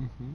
Mm-hmm.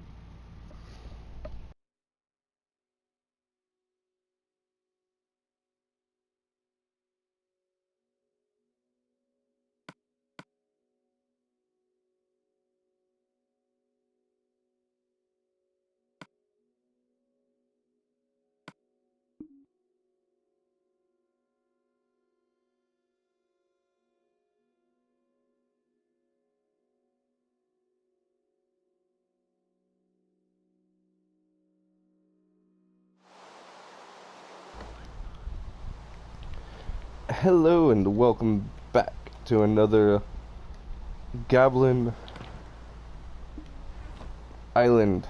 Hello and welcome back to another Goblin Island.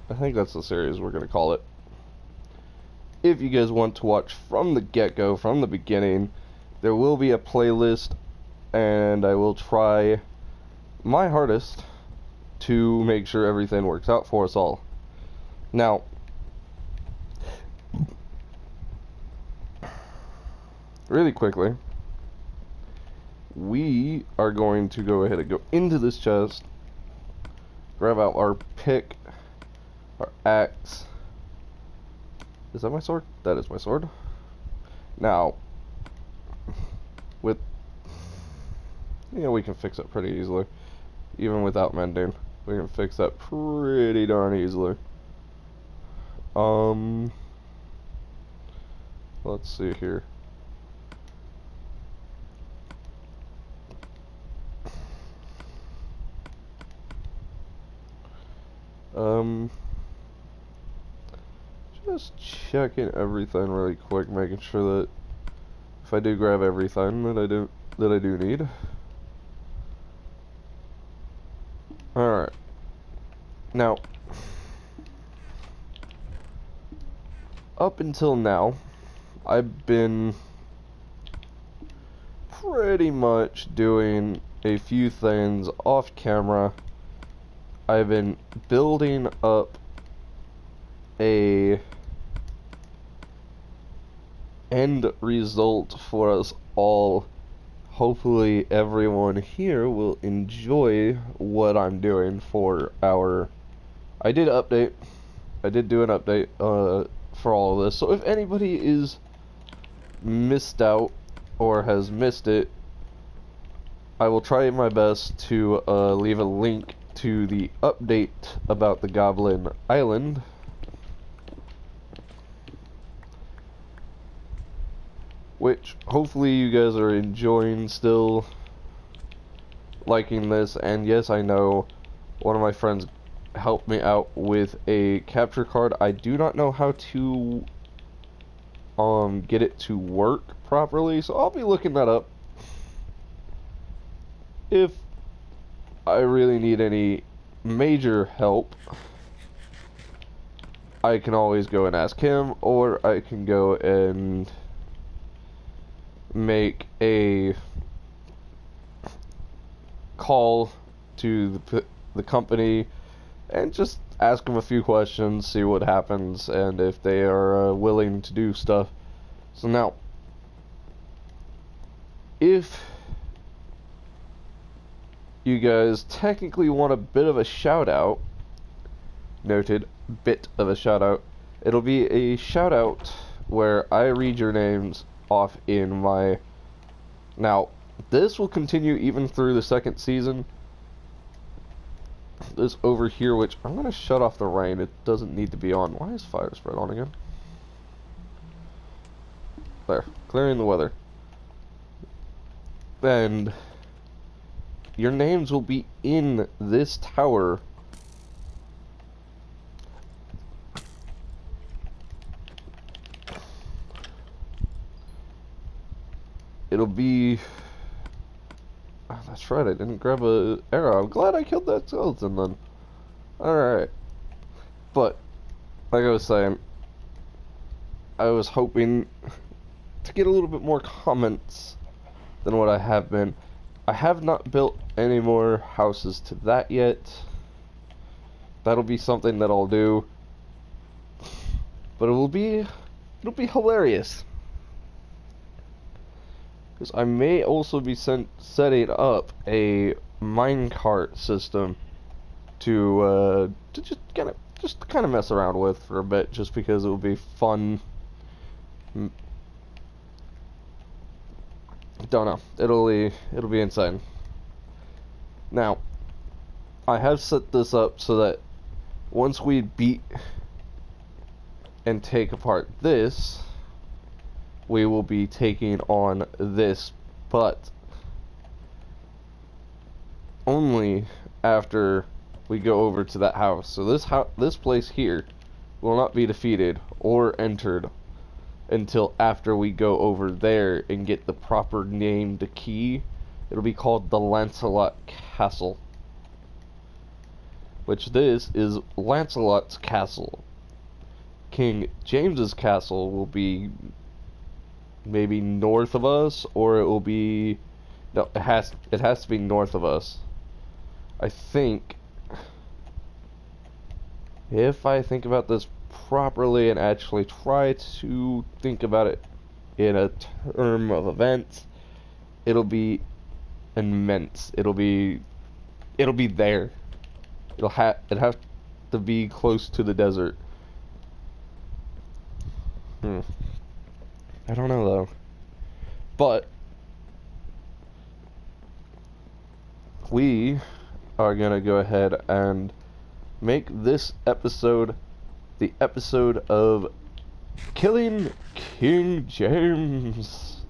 I think that's the series we're going to call it. If you guys want to watch from the get-go, from the beginning, there will be a playlist and I will try my hardest to make sure everything works out for us all. Now, really quickly, we are going to go ahead and go into this chest, grab out our pick, our axe. Is that my sword? That is my sword. Now, with, we can fix it pretty easily. Even without mending, we can fix that pretty darn easily. Let's see here. Just checking everything really quick, making sure that if I do grab everything that I do need. Alright. Now, up until now, I've been pretty much doing a few things off camera. I've been building up a end result for us all. Hopefully everyone here will enjoy what I'm doing for our... I did do an update for all of this, so if anybody is missed out or has missed it, I will try my best to leave a link to the update about the Goblin Island. Which, hopefully you guys are enjoying still, liking this, and yes, I know one of my friends helped me out with a capture card. I do not know how to get it to work properly, so I'll be looking that up. If I really need any major help, I can always go and ask him, or I can go and make a call to the company and just ask them a few questions, see what happens, and if they are willing to do stuff. So now, if you guys technically want a bit of a shout out, noted, bit of a shout out, it'll be a shout out where I read your names off in my... Now, this will continue even through the second season. This over here, which I'm going to shut off the rain. It doesn't need to be on. Why is fire spread on again? There. Clearing the weather. And your names will be in this tower. It'll be... Oh, that's right, I didn't grab a arrow. I'm glad I killed that skeleton then. Alright. But, like I was saying, I was hoping to get a little bit more comments than what I have been. I have not built any more houses to that yet. That'll be something that I'll do. But it'll be hilarious. Because I may also be setting up a minecart system to just kind of mess around with for a bit, just because it will be fun. Don't know. It'll be insane. Now, I have set this up so that once we beat and take apart this, we will be taking on this, but only after we go over to that house. So this place here will not be defeated or entered until after we go over there and get the proper named key. It'll be called the Lancelot Castle, which this is Lancelot's castle. King James's castle will be maybe north of us, or it will be, no, it has to be north of us. I think, if I think about this properly and actually try to think about it in a term of events, it'll be immense. It'll be there. It'd have to be close to the desert. I don't know though. But we are gonna go ahead and make this episode the episode of killing King James.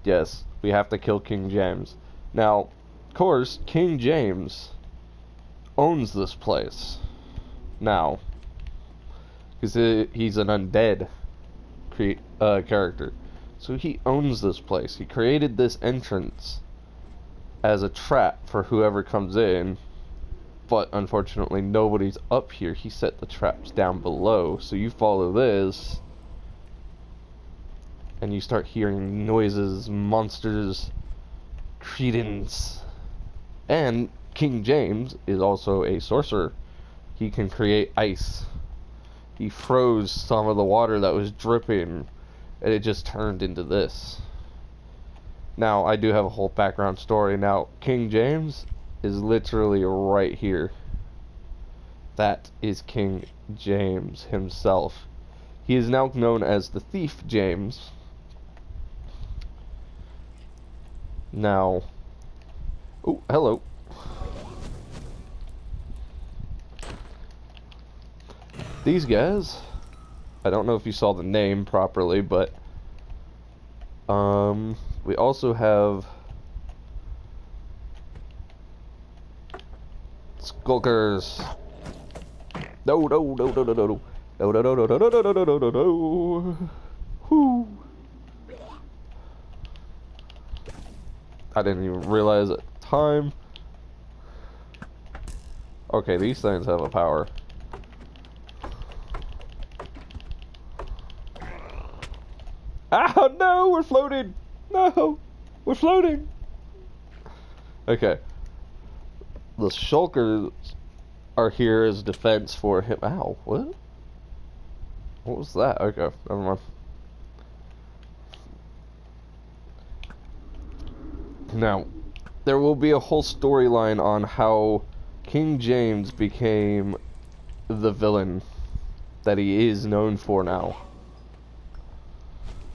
Yes, we have to kill King James. Now, of course, King James owns this place now, because he's an undead character, so he owns this place. He created this entrance as a trap for whoever comes in, but unfortunately nobody's up here. He set the traps down below, so you follow this and you start hearing noises, monsters, credence. And King James is also a sorcerer. He can create ice. He froze some of the water that was dripping, and it just turned into this. Now, I do have a whole background story. Now, King James is literally right here. That is King James himself. He is now known as the Thief James. Now, oh, hello. These guys, I don't know if you saw the name properly, but we also have skulkers. No. Whoo. I didn't even realize at the time. Okay, these things have a power. Oh no, we're floating! No, we're floating! Okay. The shulkers are here as defense for him. Ow, what? What was that? Okay, never mind. Now, there will be a whole storyline on how King James became the villain that he is known for now.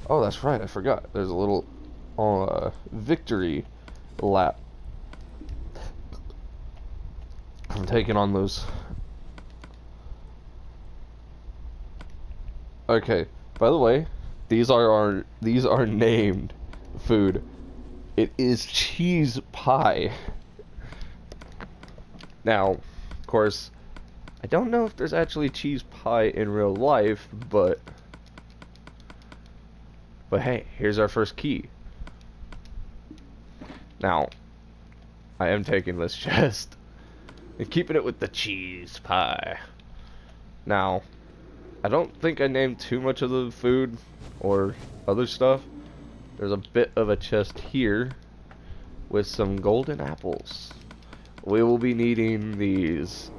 Oh, that's right, I forgot. There's a little victory lap. I'm taking on those. Okay, by the way, these are named food. It is cheese pie. Now, of course, I don't know if there's actually cheese pie in real life, but hey, here's our first key. Now, I am taking this chest and keeping it with the cheese pie. Now, I don't think I named too much of the food or other stuff. There's a bit of a chest here with some golden apples. We will be needing these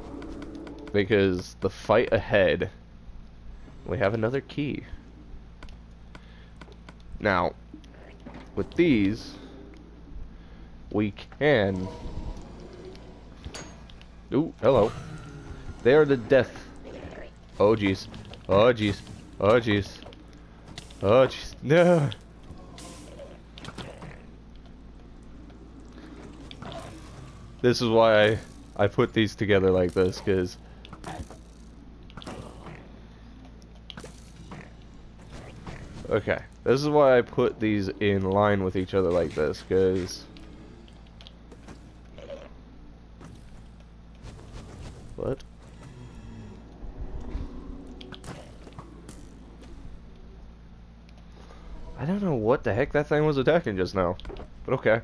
because the fight ahead, we have another key. Now, with these, we can Ooh, hello. They are the death. Oh jeez. Oh jeez. Oh jeez. Oh jeez. No. This is why I put these together like this, cause okay. This is why I put these in line with each other like this, cause what? I don't know what the heck that thing was attacking just now. But okay.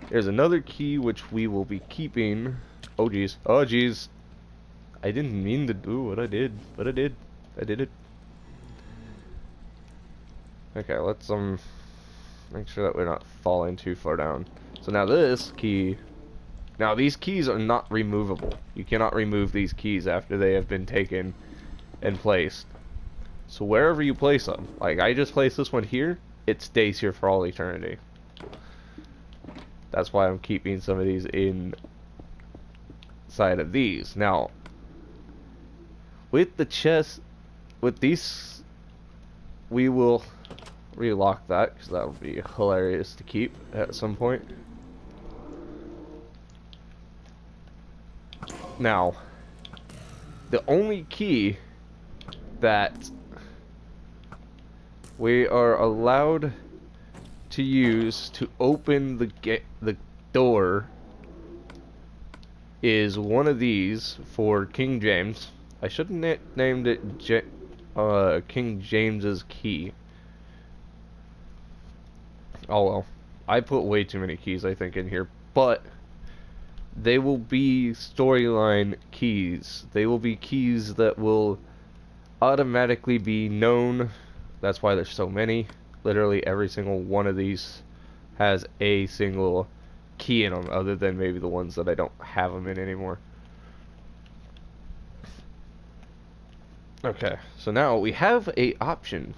There's another key which we will be keeping. Oh jeez. Oh jeez. I didn't mean to do what I did, but I did. I did it. Okay, let's make sure that we're not falling too far down. So now this key, now these keys are not removable. You cannot remove these keys after they have been taken and placed. So wherever you place them, like I just placed this one here, it stays here for all eternity. That's why I'm keeping some of these inside of these. Now, with the chest, with these, we will relock that because that would be hilarious to keep at some point. Now, the only key that we are allowed to use to open the door is one of these for King James. I should have named it King James's key. Oh well, I put way too many keys I think in here, but they will be storyline keys. They will be keys that will automatically be known. That's why there's so many. Literally every single one of these has a single key in them, other than maybe the ones that I don't have them in anymore. Okay, so now we have a option.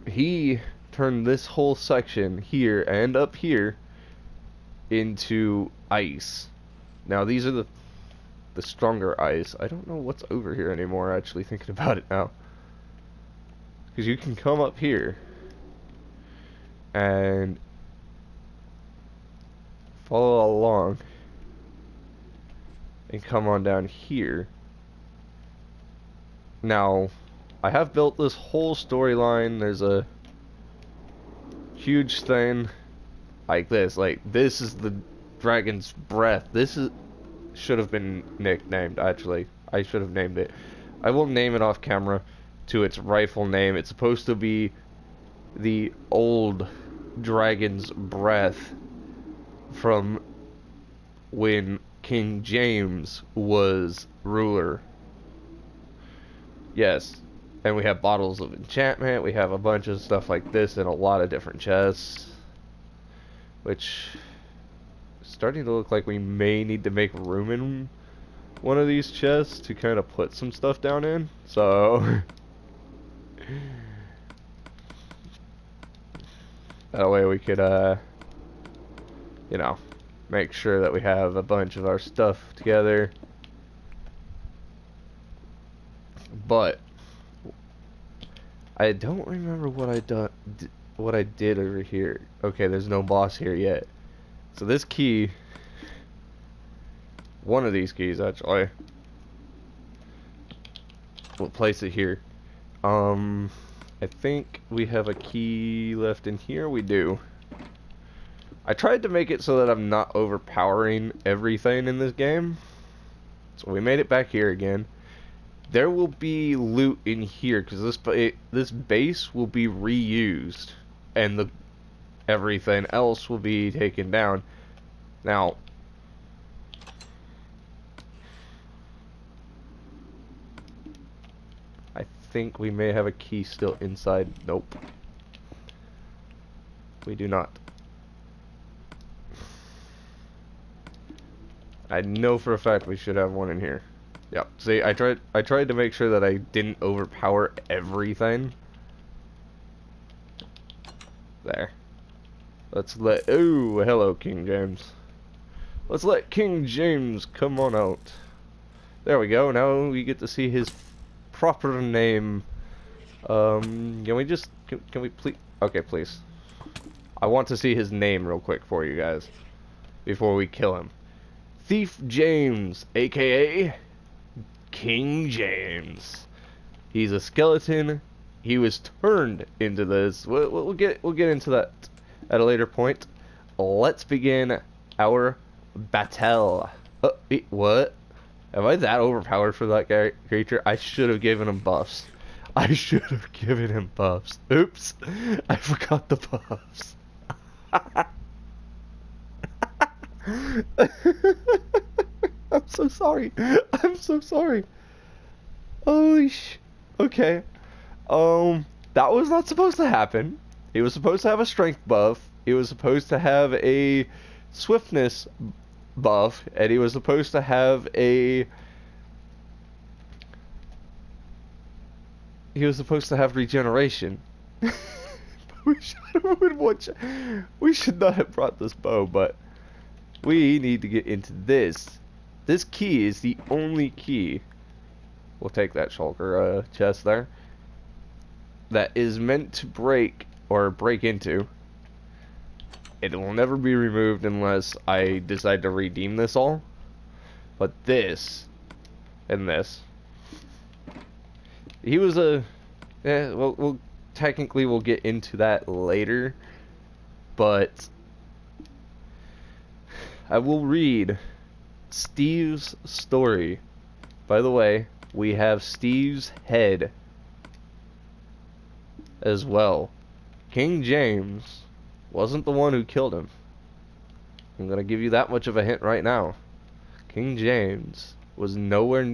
He turned this whole section here and up here into ice. Now these are the stronger ice. I don't know what's over here anymore, actually thinking about it now. Because you can come up here and follow along and come on down here. Now, I have built this whole storyline. There's a huge thing like this. Like, this is the dragon's breath. This is should have been nicknamed, actually. I should have named it. I will name it off camera to its rightful name. It's supposed to be the old dragon's breath from when King James was ruler. Yes. And we have bottles of enchantment. We have a bunch of stuff like this in a lot of different chests. Which is starting to look like we may need to make room in one of these chests to kind of put some stuff down in. So that way we could, you know, make sure that we have a bunch of our stuff together. But I don't remember what I did over here. Okay, there's no boss here yet. So this key, one of these keys actually, we'll place it here. I think we have a key left in here. We do. I tried to make it so that I'm not overpowering everything in this game. So we made it back here again. There will be loot in here because this base will be reused, and everything else will be taken down. Now, I think we may have a key still inside. Nope, we do not. I know for a fact we should have one in here. Yep. See, I tried to make sure that I didn't overpower everything. There. Let's let... Oh, hello, King James. Let's let King James come on out. There we go. Now we get to see his proper name. Can we just... Can we please... Okay, please. I want to see his name real quick for you guys. Before we kill him. Thief James, a.k.a. King James. He's a skeleton. He was turned into this. We'll get into that at a later point. Let's begin our battle. What? Am I that overpowered for that creature? I should have given him buffs. I should have given him buffs. Oops. I forgot the buffs. I'm so sorry. I'm so sorry. Holy sh... Okay. That was not supposed to happen. He was supposed to have a strength buff. He was supposed to have a swiftness buff. And he was supposed to have a... He was supposed to have regeneration. We should not have brought this bow, but... We need to get into this. This key is the only key. We'll take that shulker chest there. That is meant to break, or break into. It will never be removed unless I decide to redeem this all. But this, and this. He was a... Yeah, well, technically we'll get into that later. But... I will read Steve's story. By the way, we have Steve's head as well. King James wasn't the one who killed him. I'm gonna give you that much of a hint right now. King James was nowhere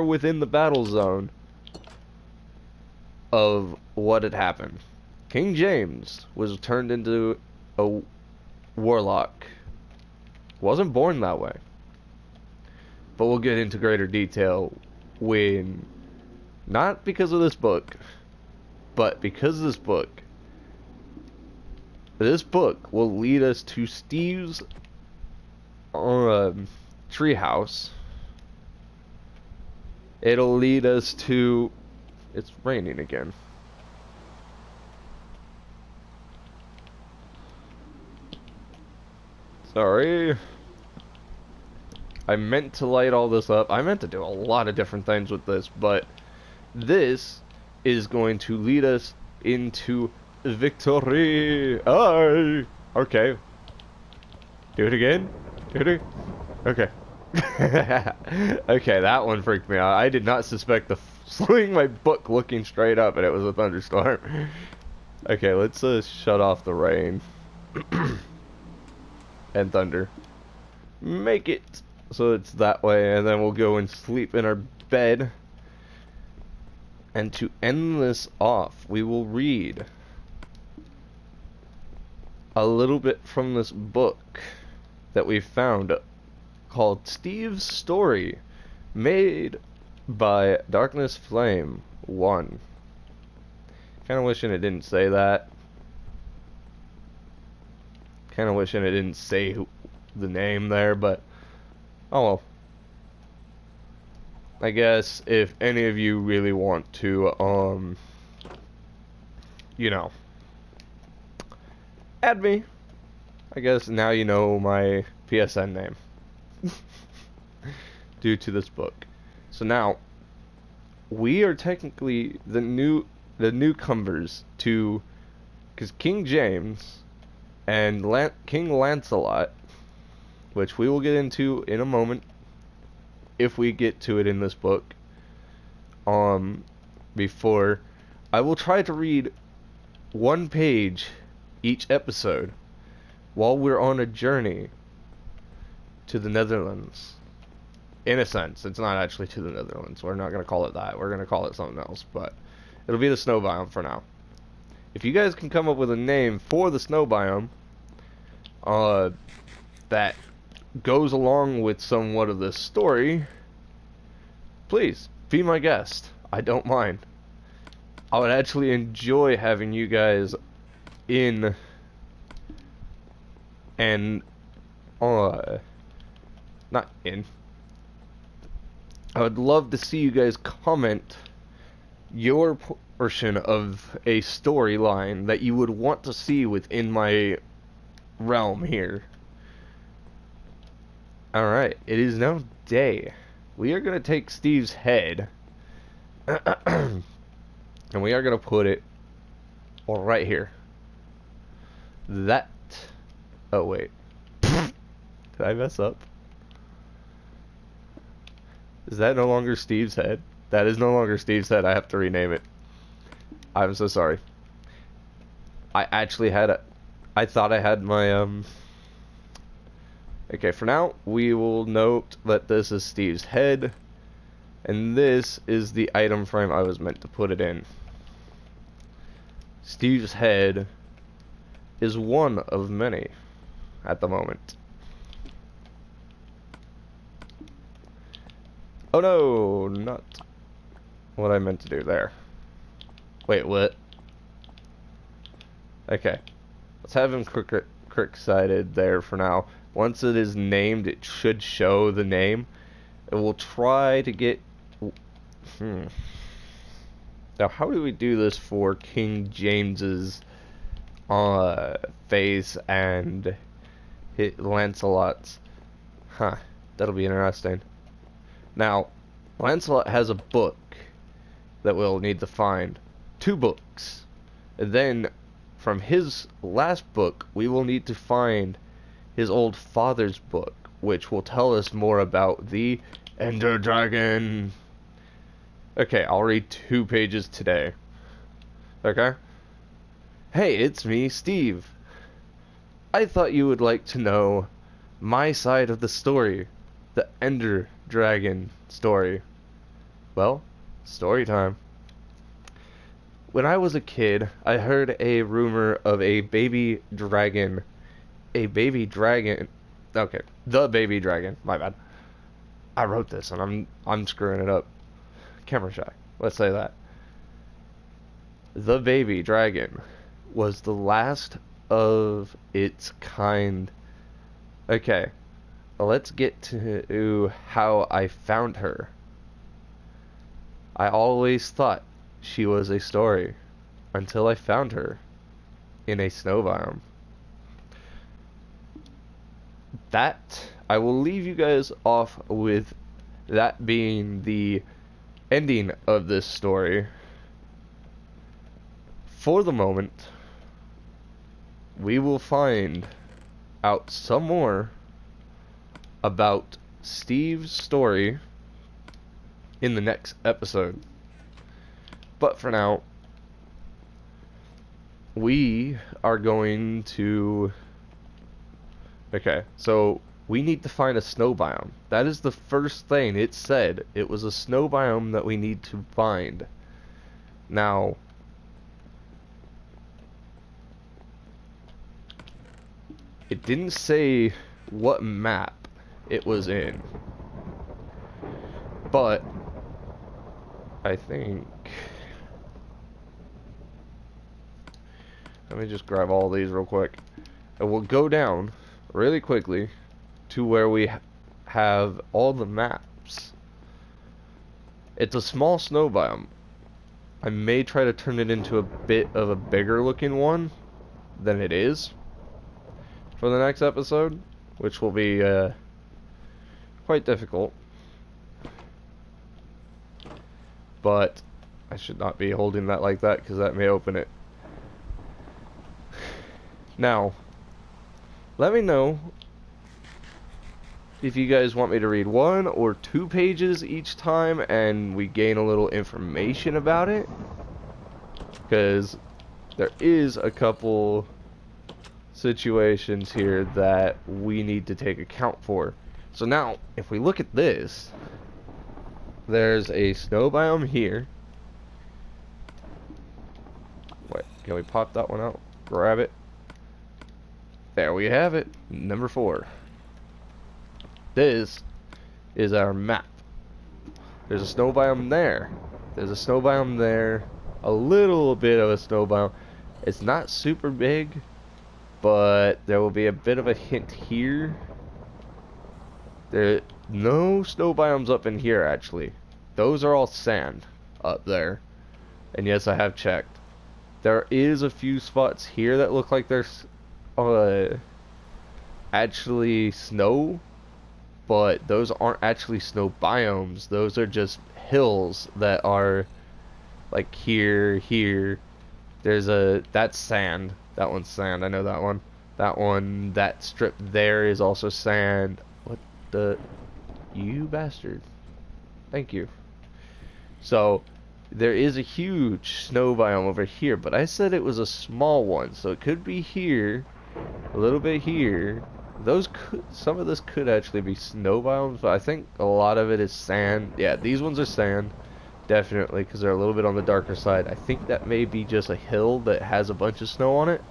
within the battle zone of what had happened. King James was turned into a warlock. Wasn't born that way. But we'll get into greater detail when... Not because of this book, but because of this book. This book will lead us to Steve's treehouse. It'll lead us to... It's raining again. Sorry. I meant to light all this up. I meant to do a lot of different things with this, but this is going to lead us into victory. Oh, okay. Do it again? Do it? Okay. Okay, that one freaked me out. I did not suspect the swing my book looking straight up and it was a thunderstorm. Okay, let's shut off the rain. And thunder. Make it so it's that way, and then we'll go and sleep in our bed. And to end this off, we will read a little bit from this book that we found called Steve's Story, made by Darkness Flame 1. Kinda wishing it didn't say that. Kind of wishing it didn't say the name there, but oh well. I guess if any of you really want to, you know, add me. I guess now you know my PSN name due to this book. So now we are technically the newcomers to, because King James and King Lancelot, which we will get into in a moment if we get to it in this book. Before, I will try to read one page each episode while we're on a journey to the Netherlands. In a sense, it's not actually to the Netherlands. We're not going to call it that. We're going to call it something else, but it'll be the snow biome for now. If you guys can come up with a name for the snow biome that goes along with somewhat of this story, please be my guest. I don't mind. I would actually enjoy having you guys in and not in. I would love to see you guys comment your portion of a storyline that you would want to see within my realm here. Alright, it is now day. We are going to take Steve's head and we are going to put it right here. That. Oh, wait. Did I mess up? Is that no longer Steve's head? That is no longer Steve's head. I have to rename it. I'm so sorry. I actually had a... I thought I had my, Okay, for now, we will note that this is Steve's head. And this is the item frame I was meant to put it in. Steve's head is one of many at the moment. Oh no, not what I meant to do there. Wait, what? Okay. Let's have him crick-sided there for now. Once it is named, it should show the name. And we'll try to get... Now, how do we do this for King James's face and Lancelot's? Huh. That'll be interesting. Now, Lancelot has a book that we'll need to find. 2 books. And then, from his last book, we will need to find his old father's book, which will tell us more about the Ender Dragon. Okay, I'll read 2 pages today. Okay? Hey, it's me, Steve. I thought you would like to know my side of the story. The Ender Dragon story. Well, story time. When I was a kid, I heard a rumor of a baby dragon. A baby dragon. Okay, the baby dragon. My bad. I wrote this and I'm screwing it up. Camera shy. Let's say that. The baby dragon was the last of its kind. Okay. Let's get to how I found her. I always thought she was a story until I found her in a snow biome. That, I will leave you guys off with that being the ending of this story. For the moment, we will find out some more about Steve's story in the next episode. But for now, we are going to... Okay, so we need to find a snow biome. That is the first thing it said. It was a snow biome that we need to find. Now, it didn't say what map it was in, but I think, let me just grab all these real quick, and we'll go down really quickly to where we have all the maps. It's a small snow biome. I may try to turn it into a bit of a bigger looking one than it is for the next episode, which will be quite difficult. But I should not be holding that like that because that may open it. Now, let me know if you guys want me to read 1 or 2 pages each time and we gain a little information about it, because there is a couple situations here that we need to take account for. So now, if we look at this, there's a snow biome here. Wait, can we pop that one out? Grab it. There we have it. Number 4. This is our map. There's a snow biome there. There's a snow biome there. A little bit of a snow biome. It's not super big, but there will be a bit of a hint here. There no snow biomes up in here actually. Those are all sand up there. And yes, I have checked. There is a few spots here that look like there's actually snow, but those aren't actually snow biomes. Those are just hills that are like here. That's sand. That one's sand. I know that one. That one, that strip there is also sand. What the, you bastard. Thank you. So there is a huge snow biome over here, but I said it was a small one, so it could be here, a little bit here. Some of this could actually be snow biomes, but I think a lot of it is sand. Yeah, these ones are sand, definitely, because they're a little bit on the darker side. I think that may be just a hill that has a bunch of snow on it.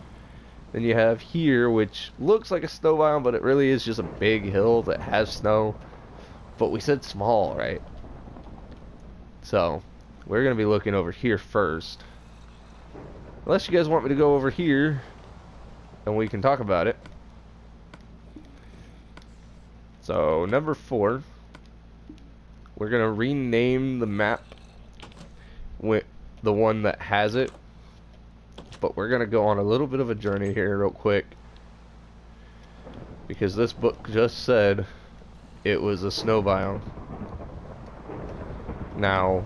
Then you have here, which looks like a snow biome, but it really is just a big hill that has snow. But we said small, right? So we're going to be looking over here first. Unless you guys want me to go over here and we can talk about it. So number 4, we're going to rename the map with the one that has it. But we're going to go on a little bit of a journey here real quick, because this book just said it was a snow biome. Now,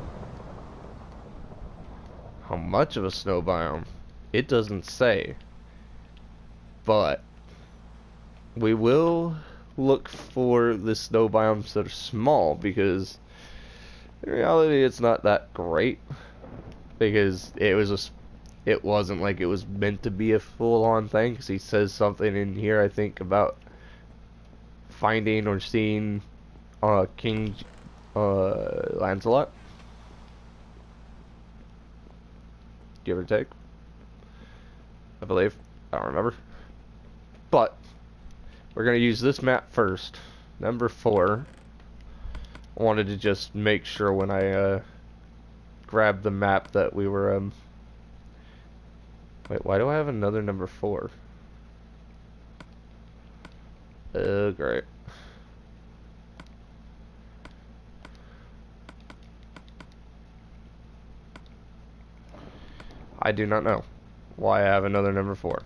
how much of a snow biome? It doesn't say. But we will look for the snow biomes that are small, because in reality it's not that great, because it wasn't like it was meant to be a full-on thing, because he says something in here, I think, about finding or seeing King Lancelot, give or take, I believe. I don't remember. But we're going to use this map first. Number 4. I wanted to just make sure when I grabbed the map that we were wait, why do I have another number 4? Great. I do not know why I have another number 4.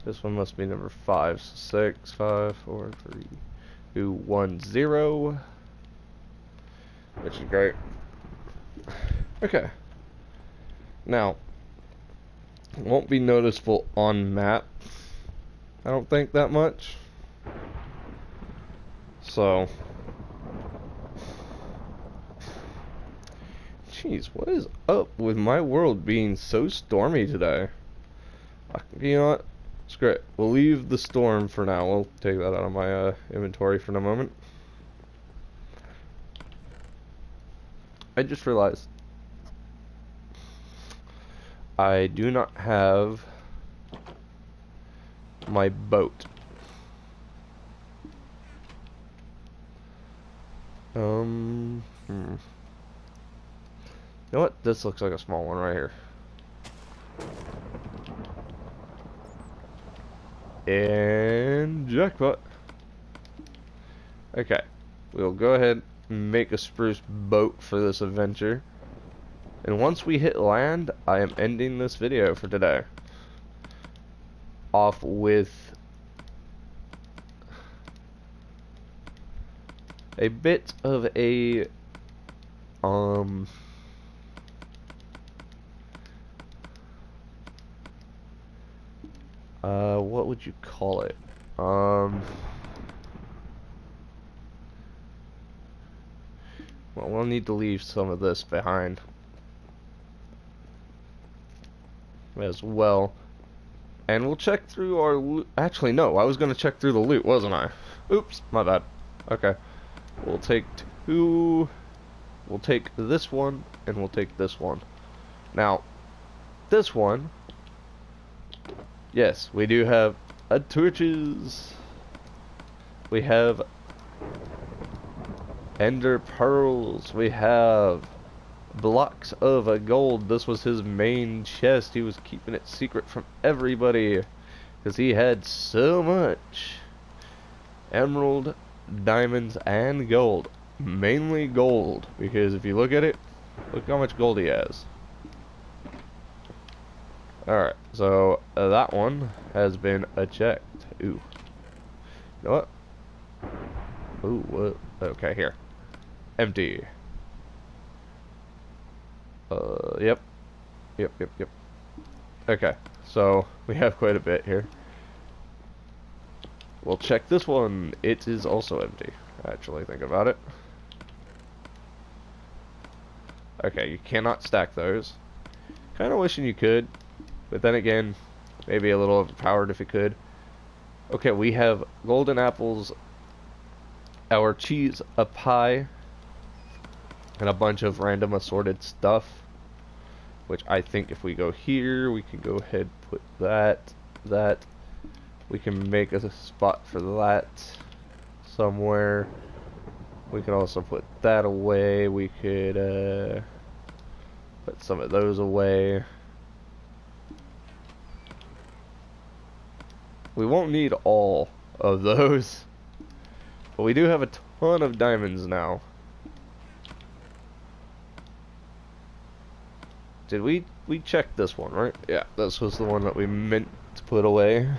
This one must be number 5. 6, 5, 4, 3, 2, 1, 0. Which is great. Okay. Now, it won't be noticeable on map, I don't think, that much. So, jeez, what is up with my world being so stormy today? You know what? It's great. We'll leave the storm for now. We'll take that out of my inventory for a moment. I just realized I do not have my boat. You know what? This looks like a small one right here. And jackpot. Okay, we'll go ahead and make a spruce boat for this adventure. And once we hit land, I am ending this video for today off with a bit of a what would you call it? Well, we'll need to leave some of this behind as well. And we'll check through our loot. Actually, no, I was going to check through the loot, wasn't I? Oops, my bad. Okay. We'll take 2. We'll take this one, and we'll take this one. Now, this one, yes, we do have torches. We have Ender pearls. We have blocks of gold. This was his main chest. He was keeping it secret from everybody because he had so much. Emerald, diamonds, and gold. Mainly gold, because if you look at it, look how much gold he has. Alright, so that one has been checked. Ooh. You know what? Ooh, what? Okay, here. Empty. Yep. Yep. Okay, so we have quite a bit here. We'll check this one. It is also empty. Actually, think about it. Okay, you cannot stack those. Kind of wishing you could, but then again, maybe a little overpowered if it could. Okay, we have golden apples, our cheese, a pie, and a bunch of random assorted stuff. Which I think if we go here, we can go ahead and put that. We can make a spot for that somewhere. We can also put that away. We could put some of those away. We won't need all of those, but we do have a ton of diamonds now. Did we checked this one, right? Yeah, this was the one that we meant to put away.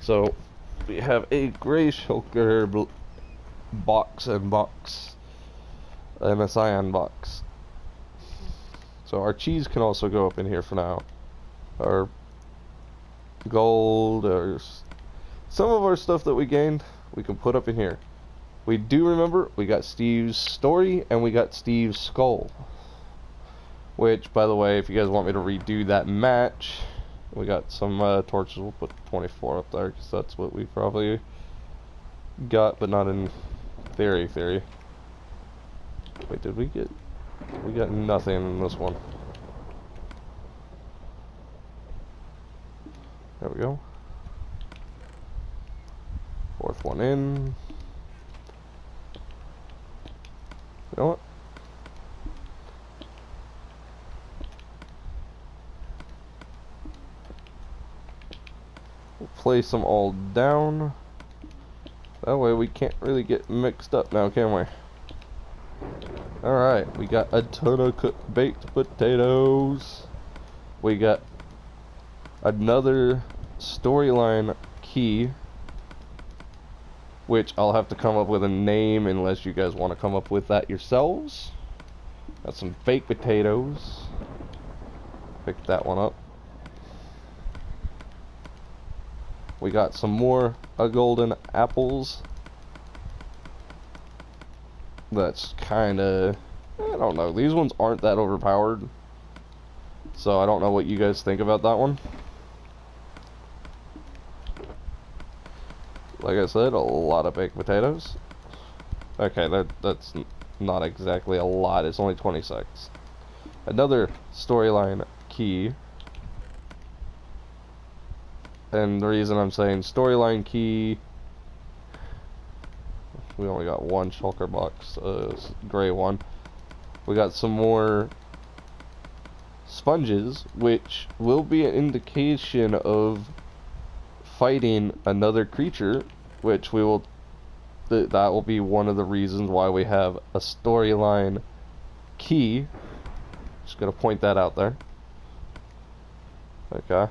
So we have a gray shulker box and a cyan box. So our cheese can also go up in here for now. Our gold, or some of our stuff that we gained, we can put up in here. We do remember we got Steve's story and we got Steve's skull. Which, by the way, if you guys want me to redo that match, we got some torches. We'll put 24 up there because that's what we probably got, but not in theory. Wait, did we get? We got nothing in this one. There we go. Fourth one in. You know what? We'll place them all down. That way we can't really get mixed up now, can we? Alright, we got a ton of cooked baked potatoes. We got another storyline key, which I'll have to come up with a name unless you guys want to come up with that yourselves. Got some baked potatoes. Pick that one up. We got some more golden apples. That's kinda, I don't know, these ones aren't that overpowered, so I don't know what you guys think about that one. Like I said, a lot of baked potatoes. Okay, that's not exactly a lot, it's only 26. Another storyline key. And the reason I'm saying storyline key, we only got one shulker box, gray one. We got some more sponges, which will be an indication of fighting another creature, which we will, that will be one of the reasons why we have a storyline key. Just gonna point that out there. Okay.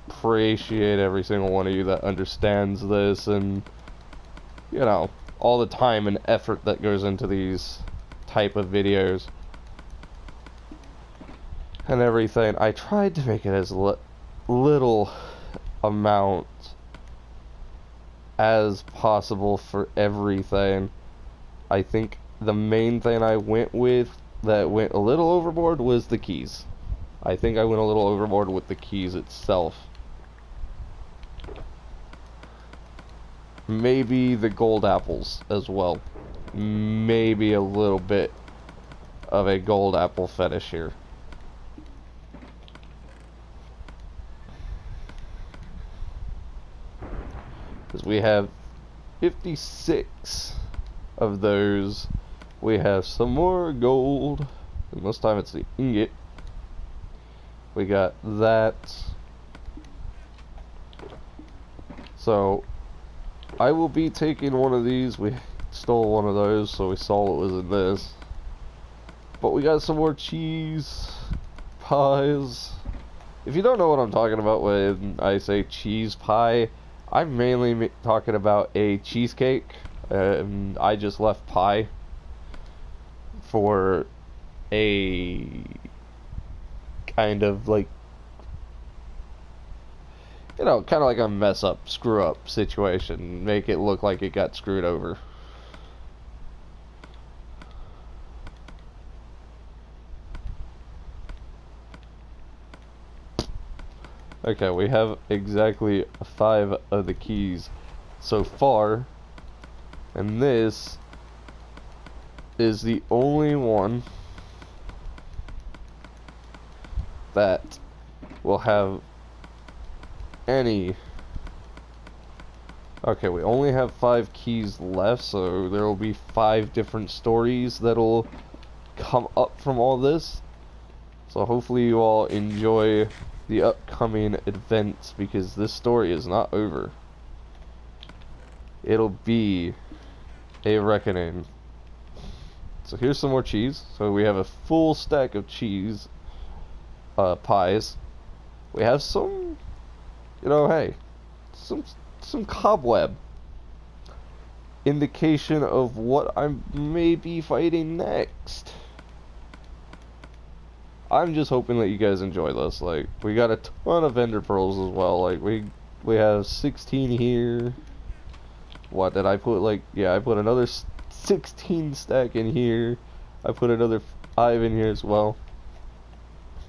Appreciate every single one of you that understands this, and you know, all the time and effort that goes into these type of videos and everything. I tried to make it as little amount as possible for everything. I think the main thing I went with that went a little overboard was the keys. I think I went a little overboard with the keys itself. Maybe the gold apples as well. Maybe a little bit of a gold apple fetish here. Because We have 56 of those. We have some more gold. And this time it's the ingot. We got that. So I will be taking one of these. We stole one of those, so we saw what was in this. But we got some more cheese pies. If you don't know what I'm talking about when I say cheese pie, I'm mainly talking about a cheesecake. I just left pie for a kind of like, you know, kind of like a mess up, screw up situation. Make it look like it got screwed over. Okay, we have exactly 5 of the keys so far, and this is the only one that will have any. Okay, we only have 5 keys left, so there will be 5 different stories that'll come up from all this. So hopefully you all enjoy the upcoming events, because this story is not over. It'll be a reckoning. So here's some more cheese. So we have a full stack of cheese pies. We have some, you know, hey, some cobweb. Indication of what I may be fighting next. I'm just hoping that you guys enjoy this. Like, we got a ton of ender pearls as well. Like, we have 16 here. What did I put? Like, yeah, I put another 16 stack in here. I put another 5 in here as well.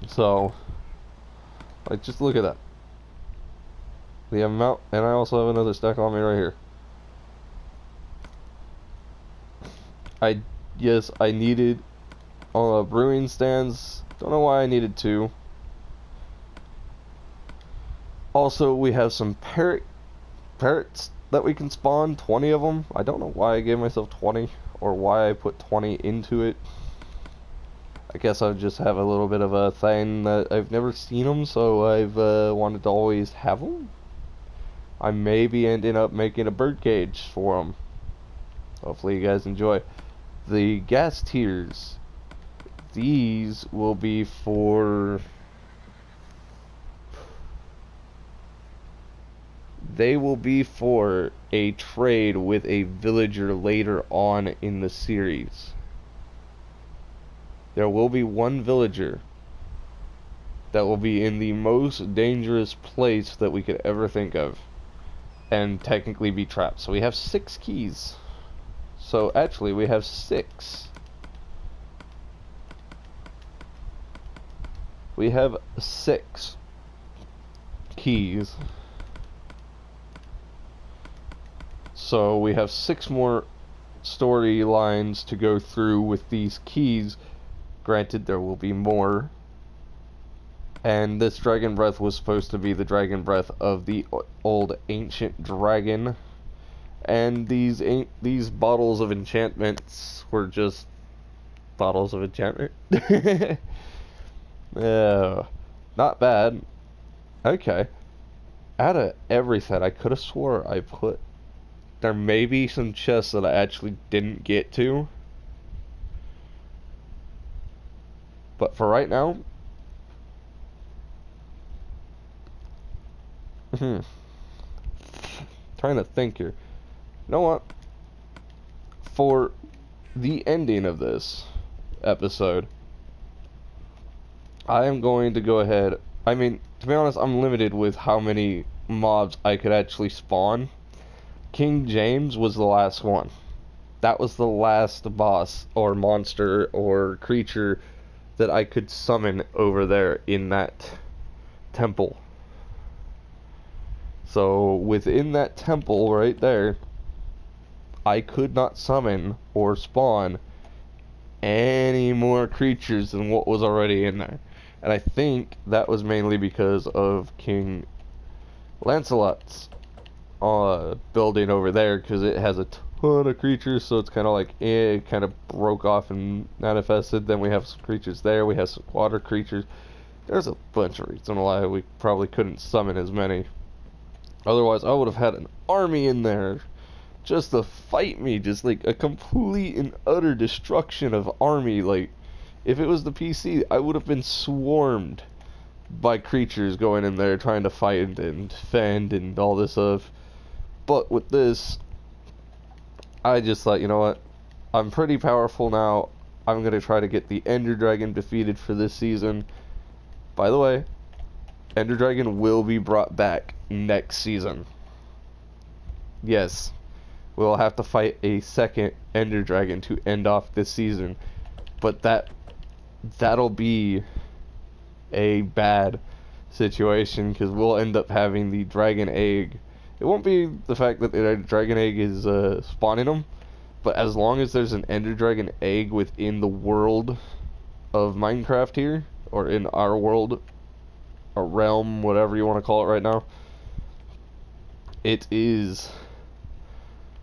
So, like, just look at that. The amount, and I also have another stack on me right here. Yes, I needed brewing stands. Don't know why I needed 2. Also, we have some parrots that we can spawn, 20 of them. I don't know why I gave myself 20, or why I put 20 into it. I guess I just have a little bit of a thing that I've never seen them, so I've wanted to always have them. I may be ending up making a birdcage for them. Hopefully you guys enjoy. The gas tiers. These will be for... They will be for a trade with a villager later on in the series. There will be one villager that will be in the most dangerous place that we could ever think of, and technically be trapped. So we have 6 keys. So actually we have 6. We have 6 keys. So we have 6 more storylines to go through with these keys. Granted, there will be more. And this dragon breath was supposed to be the dragon breath of the old ancient dragon. And these bottles of enchantments were just bottles of enchantment. Not bad. Okay. Out of everything, I could have swore I put... There may be some chests that I actually didn't get to. But for right now... Trying to think here. You know what? For the ending of this episode, I am going to go ahead... I mean, to be honest, I'm limited with how many mobs I could actually spawn. King James was the last one. That was the last boss or monster or creature that I could summon over there in that temple. So within that temple right there, I could not summon or spawn any more creatures than what was already in there. And I think that was mainly because of King Lancelot's building over there because it has a ton of creatures, so it's kind of like it kind of broke off and manifested. Then we have some creatures there. We have some water creatures. There's a bunch of reasons why we probably couldn't summon as many. Otherwise, I would have had an army in there just to fight me, just like a complete and utter destruction of army. Like, if it was the PC, I would have been swarmed by creatures going in there trying to fight and defend and all this stuff. But with this, I just thought, you know what? I'm pretty powerful now. I'm going to try to get the Ender Dragon defeated for this season. By the way, Ender Dragon will be brought back next season. Yes, we'll have to fight a second Ender Dragon to end off this season. But that'll be a bad situation because we'll end up having the dragon egg. It won't be the fact that the dragon egg is spawning them, but as long as there's an ender dragon egg within the world of Minecraft here, or in our world, a realm, whatever you want to call it right now, it is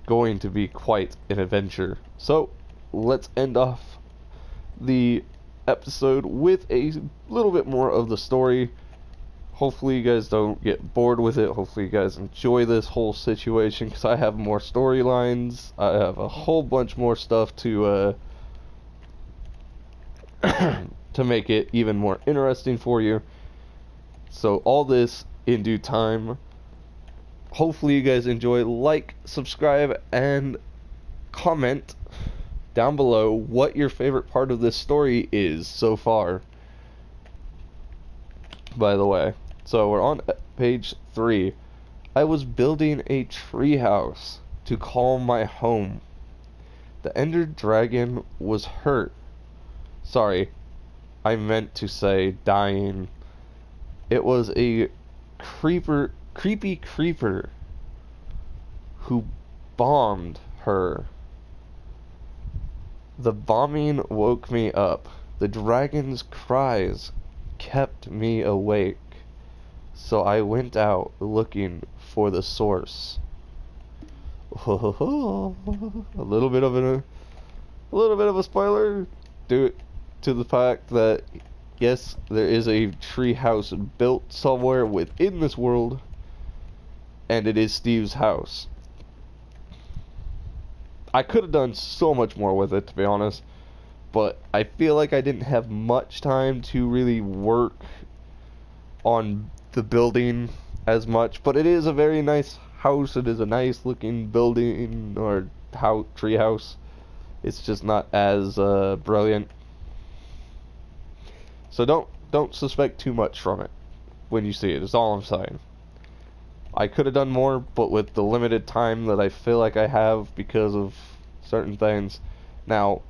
going to be quite an adventure. So let's end off the episode with a little bit more of the story. Hopefully you guys don't get bored with it. Hopefully you guys enjoy this whole situation, because I have more storylines. I have a whole bunch more stuff to to make it even more interesting for you. So all this in due time. Hopefully you guys enjoy. Like, subscribe, and comment down below what your favorite part of this story is so far. By the way, so we're on page 3. I was building a treehouse to call my home. The Ender Dragon was hurt. Sorry, I meant to say dying. It was a creepy creeper who bombed her. The bombing woke me up. The dragon's cries kept me awake. So I went out looking for the source. A little bit of a spoiler due to the fact that yes, there is a treehouse built somewhere within this world, and it is Steve's house. I could have done so much more with it, to be honest, but I feel like I didn't have much time to really work on the building as much. But it is a very nice house. It is a nice looking building, or tree house. It's just not as brilliant. So don't suspect too much from it when you see it. Is all I'm saying. I could have done more, but with the limited time that I feel like I have because of certain things. Now,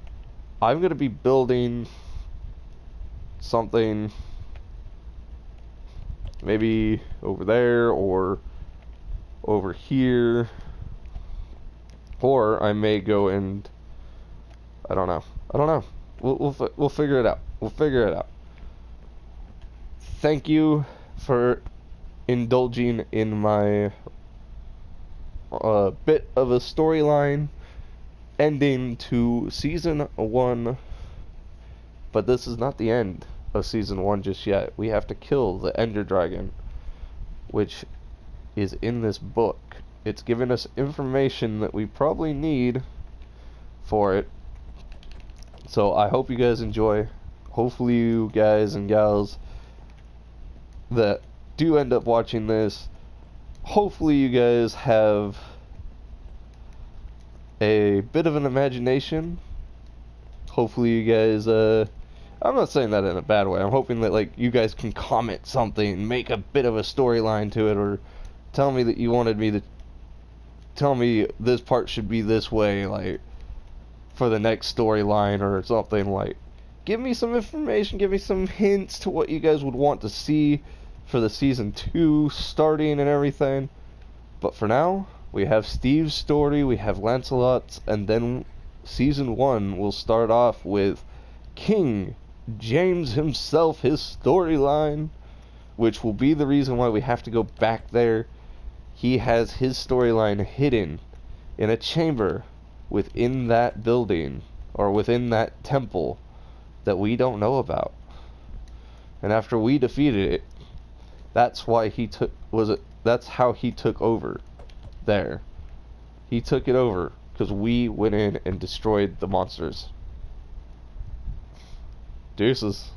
I'm going to be building something maybe over there or over here, or I may go and I don't know. We'll figure it out. We'll figure it out. Thank you for indulging in my bit of a storyline ending to season 1, but this is not the end of season 1 just yet. We have to kill the Ender Dragon, which is in this book. It's giving us information that we probably need for it. So I hope you guys enjoy. Hopefully you guys and gals that do end up watching this, hopefully you guys have a bit of an imagination. Hopefully you guys I'm not saying that in a bad way. I'm hoping that like you guys can comment something, make a bit of a storyline to it, or tell me that you wanted me to tell me this part should be this way, like for the next storyline or something. Like, give me some information, give me some hints to what you guys would want to see for the season 2 starting and everything. But for now, we have Steve's story, we have Lancelot's, and then season 1 will start off with King James himself, his storyline, which will be the reason why we have to go back there he has his storyline hidden in a chamber within that building or within that temple that we don't know about. And after we defeated it, that's why he took that's how he took over there. He took it over because we went in and destroyed the monsters. Deuces.